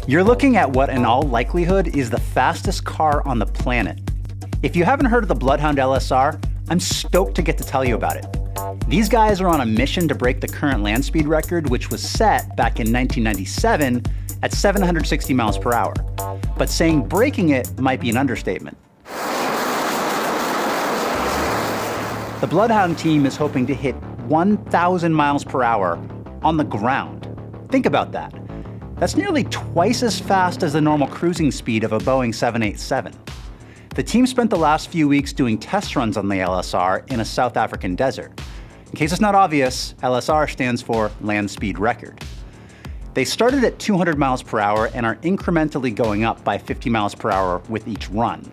You're looking at what in all likelihood is the fastest car on the planet. If you haven't heard of the Bloodhound LSR, I'm stoked to get to tell you about it. These guys are on a mission to break the current land speed record, which was set back in 1997 at 760 miles per hour. But saying breaking it might be an understatement. The Bloodhound team is hoping to hit 1,000 miles per hour on the ground. Think about that. That's nearly twice as fast as the normal cruising speed of a Boeing 787. The team spent the last few weeks doing test runs on the LSR in a South African desert. In case it's not obvious, LSR stands for Land Speed Record. They started at 200 miles per hour and are incrementally going up by 50 miles per hour with each run.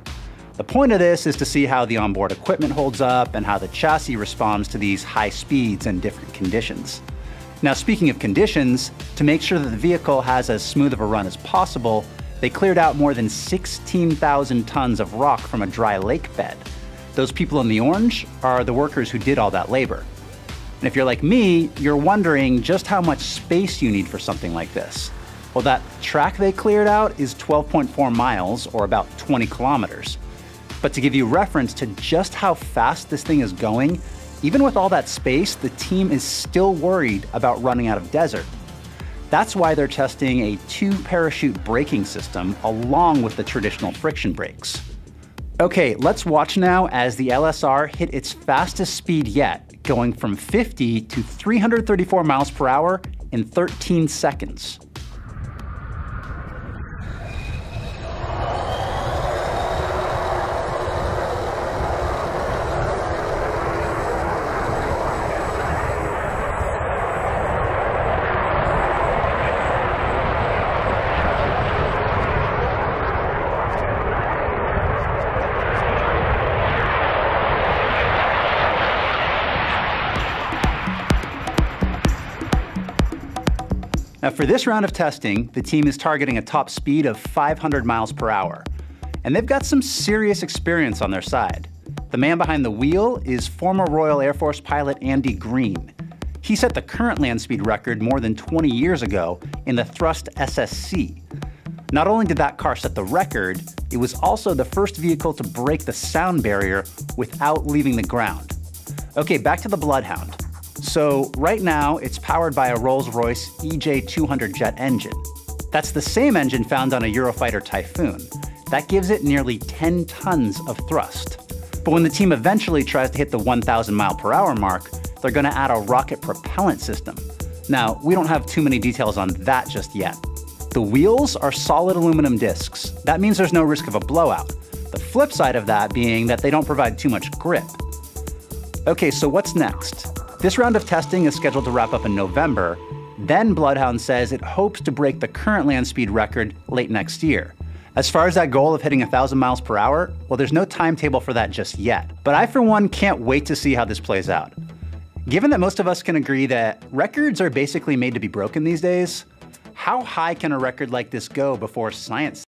The point of this is to see how the onboard equipment holds up and how the chassis responds to these high speeds and different conditions. Now, speaking of conditions, to make sure that the vehicle has as smooth of a run as possible, they cleared out more than 16,000 tons of rock from a dry lake bed. Those people in the orange are the workers who did all that labor. And if you're like me, you're wondering just how much space you need for something like this. Well, that track they cleared out is 12.4 miles, or about 20 kilometers. But to give you reference to just how fast this thing is going, even with all that space, the team is still worried about running out of desert. That's why they're testing a 2-parachute braking system along with the traditional friction brakes. Okay, let's watch now as the LSR hit its fastest speed yet, going from 50 to 334 miles per hour in 13 seconds. Now, for this round of testing, the team is targeting a top speed of 500 miles per hour. And they've got some serious experience on their side. The man behind the wheel is former Royal Air Force pilot Andy Green. He set the current land speed record more than 20 years ago in the Thrust SSC. Not only did that car set the record, it was also the first vehicle to break the sound barrier without leaving the ground. Okay, back to the Bloodhound. So right now, it's powered by a Rolls-Royce EJ200 jet engine. That's the same engine found on a Eurofighter Typhoon. That gives it nearly 10 tons of thrust. But when the team eventually tries to hit the 1,000 mile per hour mark, they're gonna add a rocket propellant system. Now, we don't have too many details on that just yet. The wheels are solid aluminum discs. That means there's no risk of a blowout. The flip side of that being that they don't provide too much grip. Okay, so what's next? This round of testing is scheduled to wrap up in November. Then Bloodhound says it hopes to break the current land speed record late next year. As far as that goal of hitting 1,000 miles per hour, well, there's no timetable for that just yet. But I, for one, can't wait to see how this plays out. Given that most of us can agree that records are basically made to be broken these days, how high can a record like this go before science